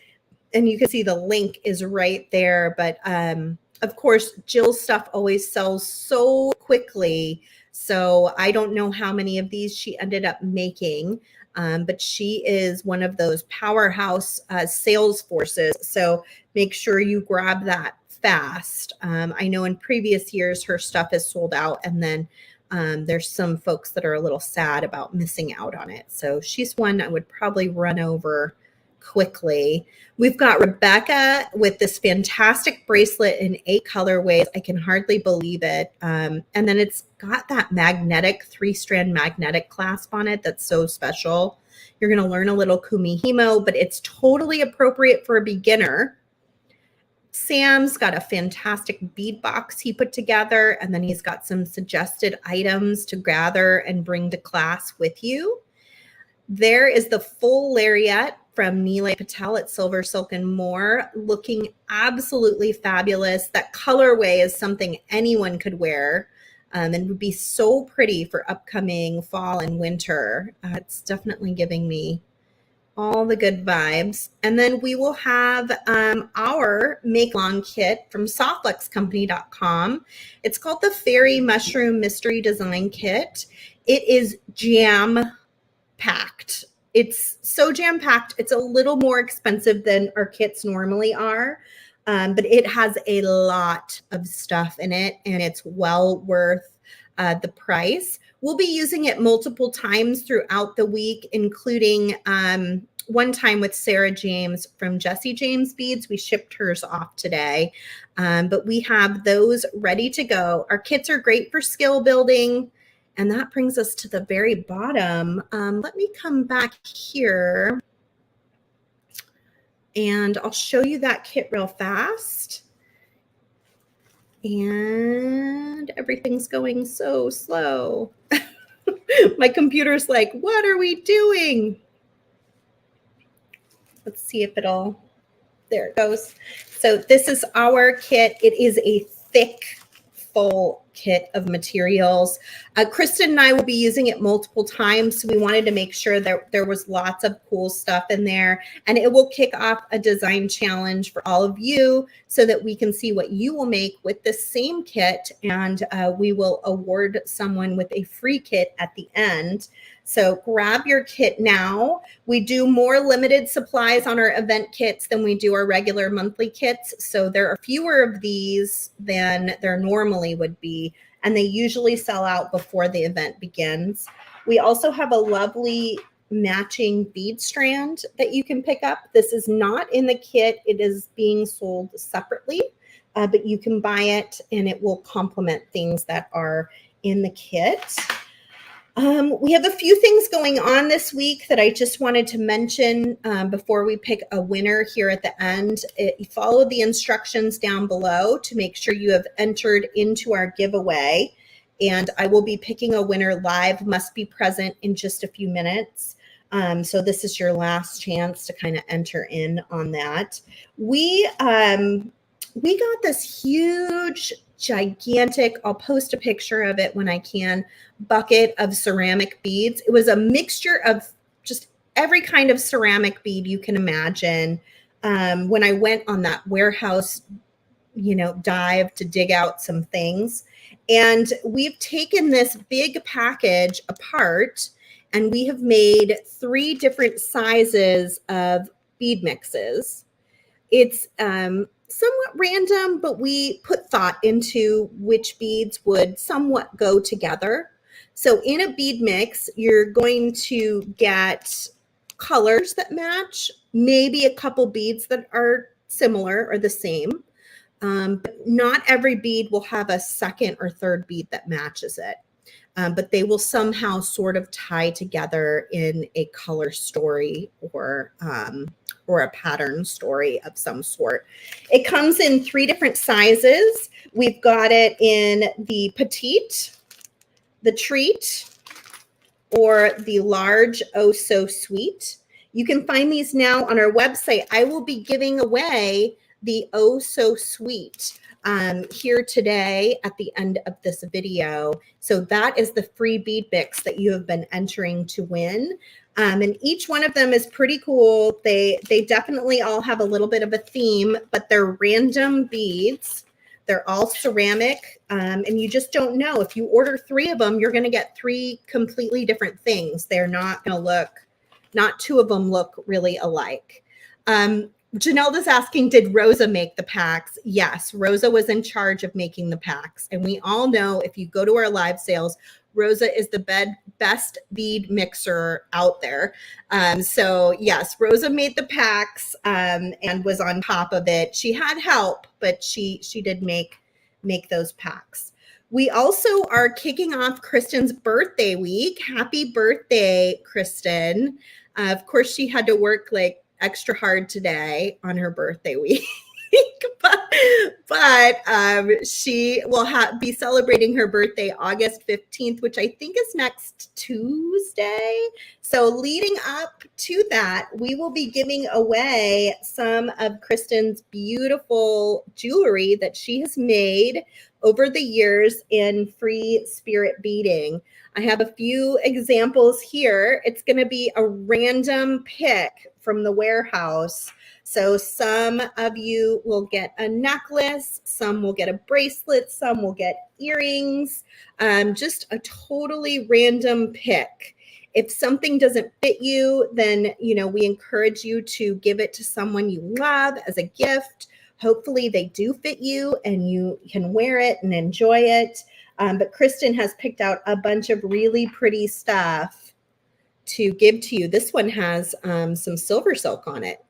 and you can see the link is right there. But of course, Jill's stuff always sells so quickly. So I don't know how many of these she ended up making. But she is one of those powerhouse sales forces. So make sure you grab that fast. I know in previous years her stuff is sold out, and then there's some folks that are a little sad about missing out on it. So she's one I would probably run over quickly. We've got Rebecca with this fantastic bracelet in 8 colorways. I can hardly believe it. And then it's got that magnetic 3-strand magnetic clasp on it that's so special. You're going to learn a little kumihimo, but it's totally appropriate for a beginner. Sam's got a fantastic bead box he put together, and then he's got some suggested items to gather and bring to class with you. There is the full lariat from Nilay Patel at Silver Silk and More, looking absolutely fabulous. That colorway is something anyone could wear and would be so pretty for upcoming fall and winter. It's definitely giving me all the good vibes. And then we will have our make-along kit from softflexcompany.com. It's called the Fairy Mushroom Mystery Design Kit. It is jam-packed. It's so jam-packed. It's a little more expensive than our kits normally are, but it has a lot of stuff in it, and it's well worth the price. We'll be using it multiple times throughout the week, including one time with Sarah James from Jessie James Beads. We shipped hers off today, but we have those ready to go. Our kits are great for skill building, and that brings us to the very bottom. Let me come back here, and I'll show you that kit real fast. And everything's going so slow. My computer's like, what are we doing? Let's see if it'll, there it goes. So this is our kit. It is a thick, full kit of materials. Kristen and I will be using it multiple times, so we wanted to make sure that there was lots of cool stuff in there, and it will kick off a design challenge for all of you so that we can see what you will make with the same kit, and we will award someone with a free kit at the end. So grab your kit now. We do more limited supplies on our event kits than we do our regular monthly kits. So there are fewer of these than there normally would be, and they usually sell out before the event begins. We also have a lovely matching bead strand that you can pick up. This is not in the kit. It is being sold separately, but you can buy it and it will complement things that are in the kit. We have a few things going on this week that I just wanted to mention before we pick a winner here at the end. Follow the instructions down below to make sure you have entered into our giveaway. And I will be picking a winner live, must be present in just a few minutes. So this is your last chance to kind of enter in on that. We got this huge, gigantic, I'll post a picture of it when I can, bucket of ceramic beads. It was a mixture of just every kind of ceramic bead you can imagine. When I went on that warehouse, dive to dig out some things, and we've taken this big package apart, and we have made 3 different sizes of bead mixes. It's somewhat random, but we put thought into which beads would somewhat go together. So in a bead mix, you're going to get colors that match, maybe a couple beads that are similar or the same. But not every bead will have a second or third bead that matches it. But they will somehow sort of tie together in a color story or a pattern story of some sort. It comes in 3 different sizes. We've got it in the petite, the treat, or the large oh so sweet. You can find these now on our website. I will be giving away the oh so sweet here today at the end of this video. So that is the free bead mix that you have been entering to win. And each one of them is pretty cool. They definitely all have a little bit of a theme, but they're random beads. They're all ceramic, and you just don't know. If you order 3 of them, you're going to get 3 completely different things. They're not going to look, not 2 of them look really alike. Janelda's asking, did Rosa make the packs? Yes, Rosa was in charge of making the packs. And we all know if you go to our live sales, Rosa is the best bead mixer out there. So yes, Rosa made the packs and was on top of it. She had help, but she did make those packs. We also are kicking off Kristen's birthday week. Happy birthday, Kristen. Of course, she had to work like extra hard today on her birthday week. but she will be celebrating her birthday August 15th, which I think is next Tuesday. So leading up to that, we will be giving away some of Kristen's beautiful jewelry that she has made over the years in free spirit beading. I have a few examples here. It's going to be a random pick from the warehouse. So some of you will get a necklace, some will get a bracelet, some will get earrings, just a totally random pick. If something doesn't fit you, then, we encourage you to give it to someone you love as a gift. Hopefully they do fit you and you can wear it and enjoy it. But Kristen has picked out a bunch of really pretty stuff to give to you. This one has some silver silk on it.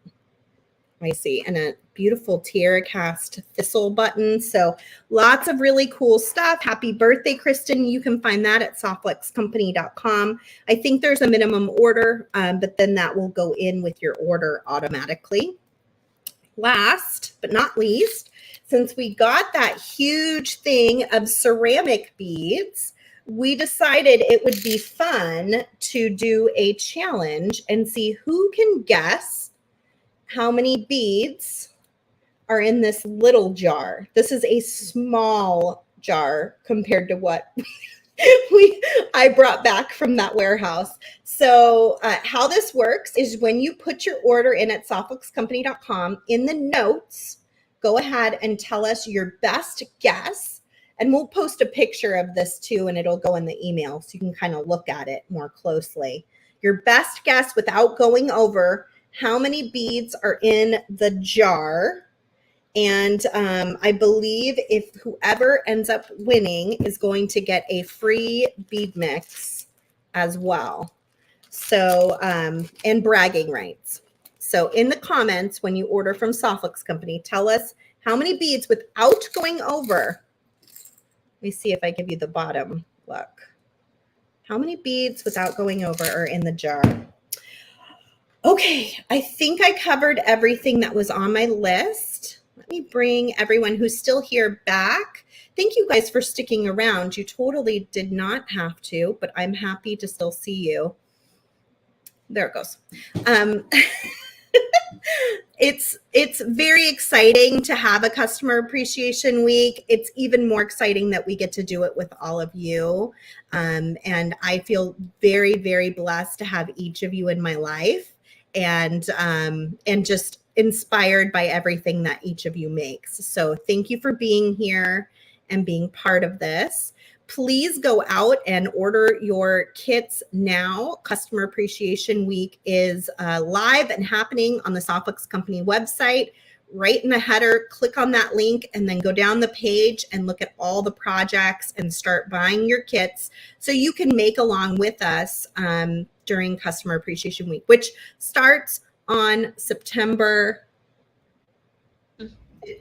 I see, and a beautiful tiara cast thistle button. So lots of really cool stuff. Happy birthday, Kristen. You can find that at softflexcompany.com. I think there's a minimum order, but then that will go in with your order automatically. Last but not least, since we got that huge thing of ceramic beads, we decided it would be fun to do a challenge and see who can guess how many beads are in this little jar. This is a small jar compared to what I brought back from that warehouse. So how this works is when you put your order in at softflexcompany.com, in the notes, go ahead and tell us your best guess. And we'll post a picture of this too, and it'll go in the email so you can kind of look at it more closely. Your best guess without going over how many beads are in the jar. And I believe if whoever ends up winning is going to get a free bead mix as well. So, and bragging rights. So in the comments, when you order from Softflex Company, tell us how many beads without going over. Let me see if I give you the bottom look. How many beads without going over are in the jar? Okay, I think I covered everything that was on my list. Let me bring everyone who's still here back. Thank you guys for sticking around. You totally did not have to, but I'm happy to still see you. There it goes. It's very exciting to have a customer appreciation week. It's even more exciting that we get to do it with all of you. And I feel very, very blessed to have each of you in my life. And just inspired by everything that each of you makes. So thank you for being here and being part of this. Please go out and order your kits now. Customer Appreciation Week is live and happening on the Softflex Company website. Right in the header, click on that link and then go down the page and look at all the projects and start buying your kits so you can make along with us during Customer Appreciation Week, which starts on September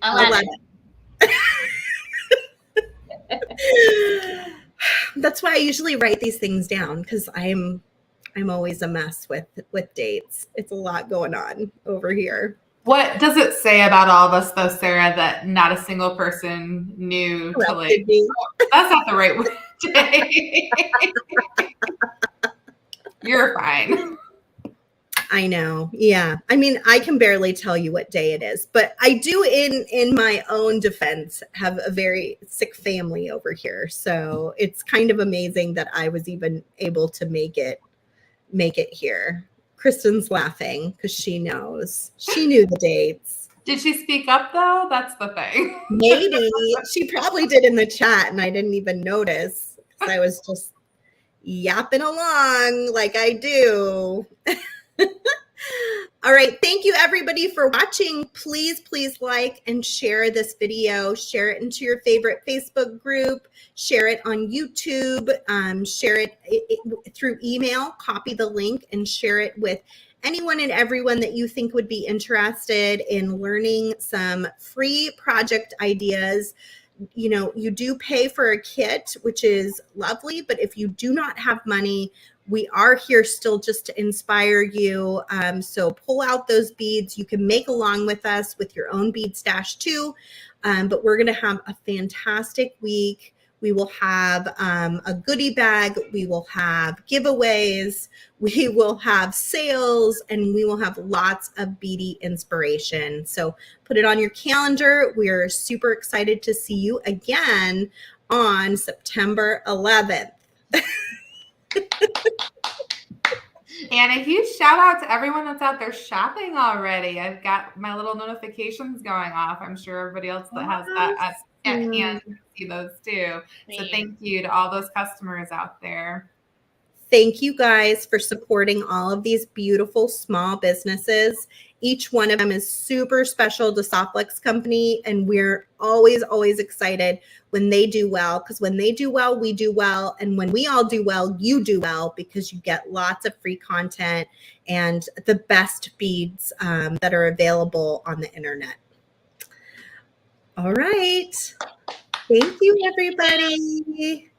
11th. That's why I usually write these things down, because I'm always a mess with dates. It's a lot going on over here. What does it say about all of us, though, Sarah, that not a single person knew to like? That's not the right day. You're fine. I know. Yeah. I mean, I can barely tell you what day it is, but I do in my own defense have a very sick family over here. So it's kind of amazing that I was even able to make it here. Kristen's laughing because she knows. She knew the dates. Did she speak up though? That's the thing. Maybe. She probably did in the chat and I didn't even notice because I was just yapping along like I do. All right. Thank you, everybody, for watching. Please, please like and share this video. Share it into your favorite Facebook group. Share it on YouTube. Share it through email. Copy the link and share it with anyone and everyone that you think would be interested in learning some free project ideas. You know, you do pay for a kit, which is lovely, but if you do not have money, we are here still just to inspire you. So pull out those beads. You can make along with us with your own bead stash too. But we're going to have a fantastic week. We will have a goodie bag. We will have giveaways. We will have sales, and we will have lots of beady inspiration. So put it on your calendar. We're super excited to see you again on September 11th. And a huge shout out to everyone that's out there shopping already. I've got my little notifications going off. I'm sure everybody else that has that at hand can see those too. So thank you to all those customers out there. Thank you guys for supporting all of these beautiful small businesses Each one of them is super special to Softflex Company, and we're always, always excited when they do well, because when they do well, we do well. And when we all do well, you do well, because you get lots of free content and the best beads that are available on the internet. All right. Thank you, everybody.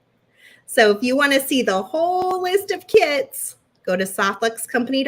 So if you want to see the whole list of kits, go to softflexcompany.com.